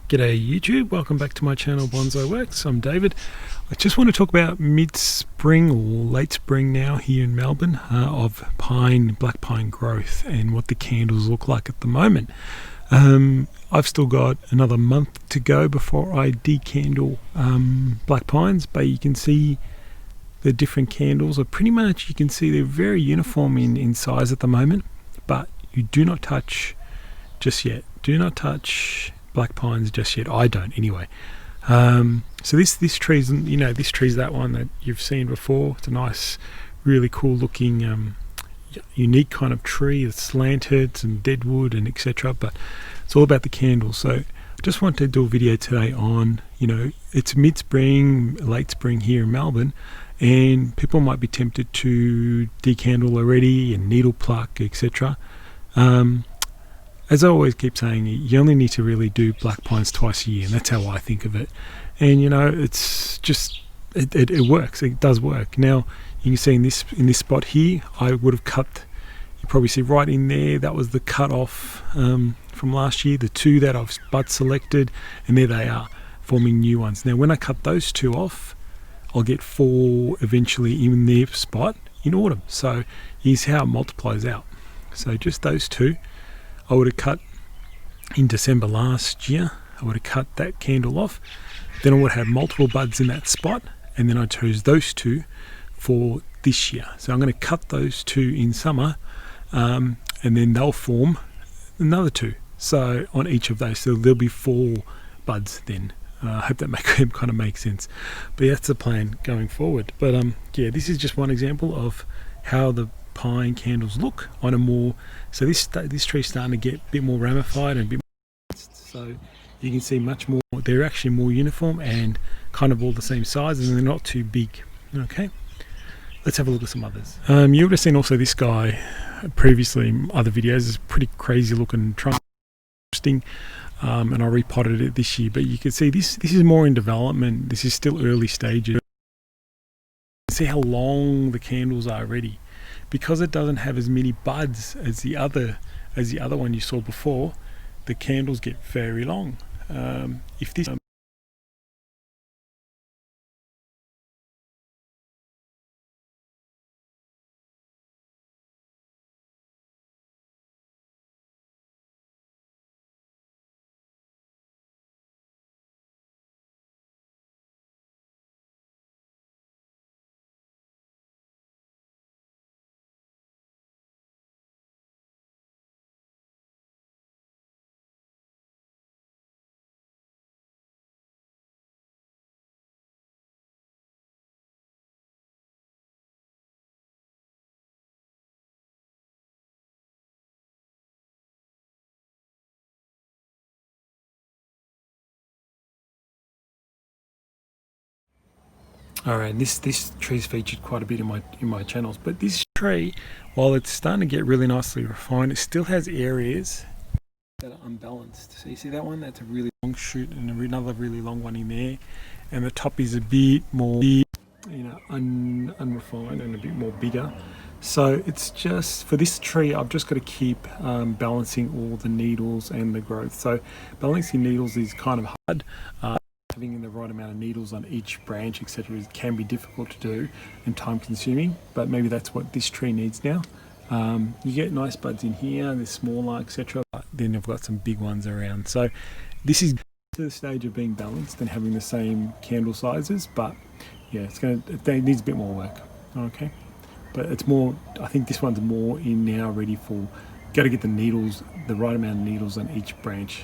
G'day YouTube, welcome back to my channel Bonsai Works. I'm David. I just want to talk about mid-spring or late spring now here in Melbourne of black pine growth and what the candles look like at the moment. I've still got another month to go before I decandle black pines, but you can see the different candles are pretty much, you can see they're very uniform in size at the moment, but you do not touch just yet. Do not touch black pines just yet. I don't anyway. So this tree's, this tree's that one that you've seen before. It's a nice, really cool looking unique kind of tree. It's slanted, some dead wood and etc., but it's all about the candles. So I just wanted to do a video today on, it's mid-spring, late spring here in Melbourne, and people might be tempted to decandle already and needle pluck, etc. As I always keep saying, you only need to really do black pines twice a year, and that's how I think of it. And it's just it works. It does work. Now you can see in this spot here, I would have cut. You probably see right in there. That was the cut off from last year. The two that I've bud selected, and there they are, forming new ones. Now when I cut those two off, I'll get 4 eventually in their spot in autumn. So here's how it multiplies out. So just those two. I would have cut in December last year. I would have cut that candle off. Then I would have multiple buds in that spot, and then I chose those two for this year. So I'm going to cut those two in summer, and then they'll form another 2. So on each of those, so there'll be 4 buds then. I hope that kind of makes sense. But yeah, that's the plan going forward. But yeah, this is just one example of how the pine candles look on a more, so this tree's starting to get a bit more ramified and a bit more, so you can see much more, they're actually more uniform and kind of all the same size, and they're not too big. Okay, let's have a look at some others. You would have seen also this guy previously in other videos. It's a pretty crazy looking trunk, interesting, and I repotted it this year, but you can see this is more in development. This is still early stages. See how long the candles are already. Because it doesn't have as many buds as the other one you saw before, the candles get very long. If this Alright, this tree's featured quite a bit in my channels, but this tree, while it's starting to get really nicely refined, it still has areas that are unbalanced. So you see that one? That's a really long shoot, and another really long one in there, and the top is a bit more, unrefined and a bit more bigger. So it's just, for this tree, I've just got to keep balancing all the needles and the growth. So balancing needles is kind of hard. Having the right amount of needles on each branch, etc., can be difficult to do and time consuming, but maybe that's what this tree needs now. You get nice buds in here, they're smaller, etc., but then I've got some big ones around. So this is to the stage of being balanced and having the same candle sizes, but yeah, it needs a bit more work. Okay, but it's more, I think this one's more in now, ready for, got to get the needles, the right amount of needles on each branch,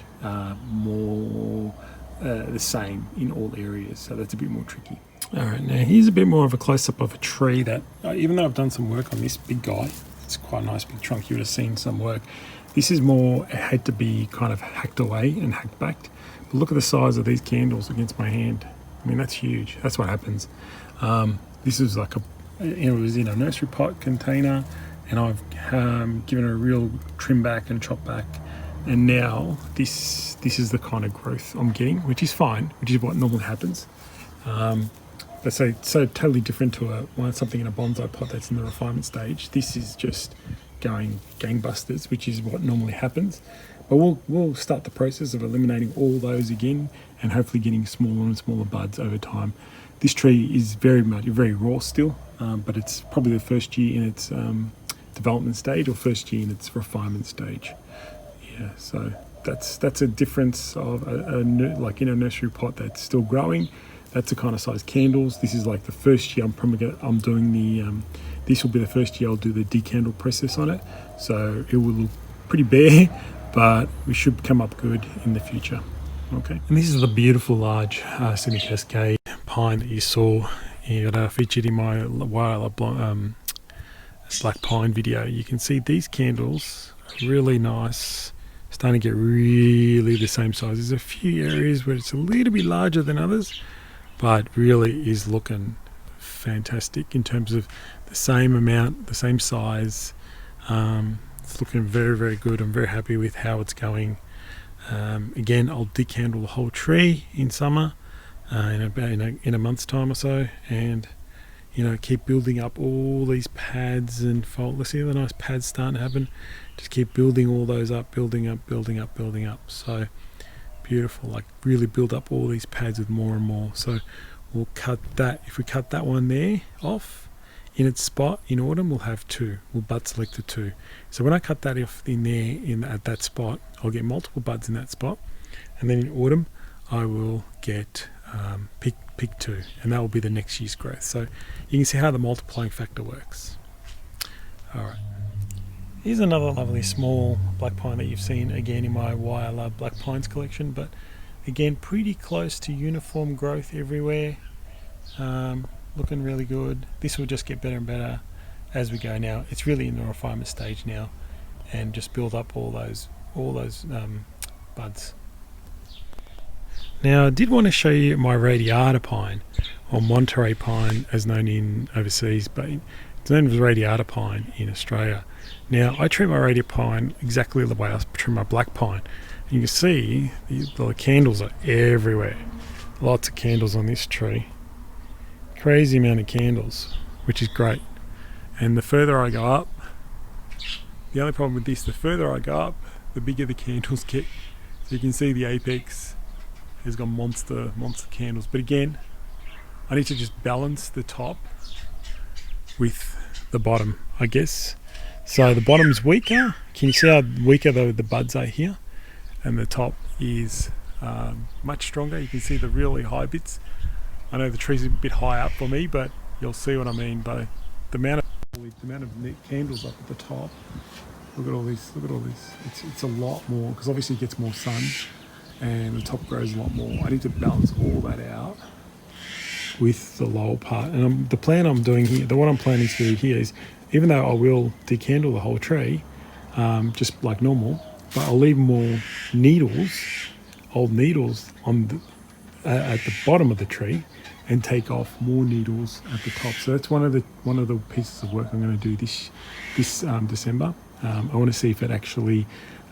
more the same in all areas, so that's a bit more tricky. Alright, now here's a bit more of a close-up of a tree that, even though I've done some work on this big guy, it's quite a nice big trunk, you would have seen some work. This is more, it had to be kind of hacked away and hacked back. But look at the size of these candles against my hand. I mean, that's huge. That's what happens. This is like it was in a nursery pot container, and I've given it a real trim back and chop back. And now this is the kind of growth I'm getting, which is fine, which is what normally happens. But so totally different to something in a bonsai pot that's in the refinement stage. This is just going gangbusters, which is what normally happens. But we'll start the process of eliminating all those again, and hopefully getting smaller and smaller buds over time. This tree is very raw still, but it's probably the first year in its development stage, or first year in its refinement stage. Yeah, so that's a difference of like in a nursery pot that's still growing. That's the kind of size candles. This is like the first year I'm doing the. This will be the first year I'll do the decandle process on it. So it will look pretty bare, but we should come up good in the future. Okay. And this is the beautiful large Sydney Cascade pine that you saw. You got featured in my black pine video. You can see these candles are really nice. Starting to get really the same size. There's a few areas where it's a little bit larger than others, but really is looking fantastic in terms of the same amount, the same size. It's looking very good. I'm very happy with how it's going. Again, I'll decandle the whole tree in summer, in a month's time or so, and keep building up all these pads and fold. Let's see the nice pads starting to happen. Just keep building all those up, building up. So beautiful, like really build up all these pads with more and more. So we'll cut that. If we cut that one there off in its spot in autumn, we'll have two. We'll bud select the two. So when I cut that off in there at that spot, I'll get multiple buds in that spot, and then in autumn I will get pick two, and that will be the next year's growth. So you can see how the multiplying factor works. All right. Here's another lovely small black pine that you've seen again in my Why I Love Black Pines collection, but again pretty close to uniform growth everywhere. Looking really good. This will just get better and better as we go now. It's really in the refinement stage now, and just build up all those buds. Now I did want to show you my radiata pine, or Monterey pine as known in overseas, but it's known as radiata pine in Australia. Now I treat my radiata pine exactly the way I treat my black pine. And you can see the candles are everywhere. Lots of candles on this tree. Crazy amount of candles, which is great. And the further I go up, the only problem with this, the further I go up, the bigger the candles get. So you can see the apex has got monster candles. But again, I need to just balance the top with the bottom, I guess. So the bottom's weaker. Can you see how weaker the buds are here? And the top is much stronger. You can see the really high bits. I know the tree's a bit high up for me, but you'll see what I mean by the amount of neat candles up at the top. Look at all this. It's a lot more, because obviously it gets more sun and the top grows a lot more. I need to balance all that out with the lower part. And the plan I'm doing here, the one I'm planning to do here is, even though I will decandle the whole tree, just like normal, but I'll leave more needles, old needles at the bottom of the tree, and take off more needles at the top. So that's one of the pieces of work I'm going to do this December. I want to see if it actually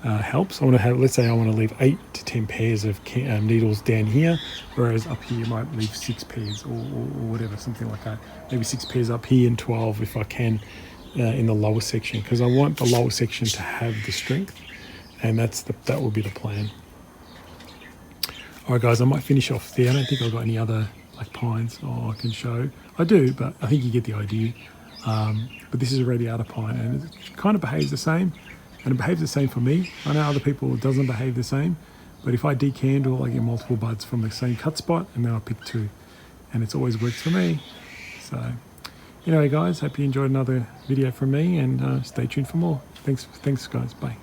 helps. I want to have, let's say I want to leave 8 to 10 pairs of needles down here, whereas up here I might leave 6 pairs or whatever, something like that. Maybe 6 pairs up here and 12 if I can in the lower section, because I want the lower section to have the strength, and that will be the plan. Alright guys, I might finish off there. I don't think I've got any other black pines I can show. I do, but I think you get the idea. But this is a radiata pine, and it kind of behaves the same, and it behaves the same for me. I know other people it doesn't behave the same, but if I decandle, I get multiple buds from the same cut spot, and then I pick 2, and it's always worked for me. So anyway guys, hope you enjoyed another video from me, and stay tuned for more. Thanks guys, bye.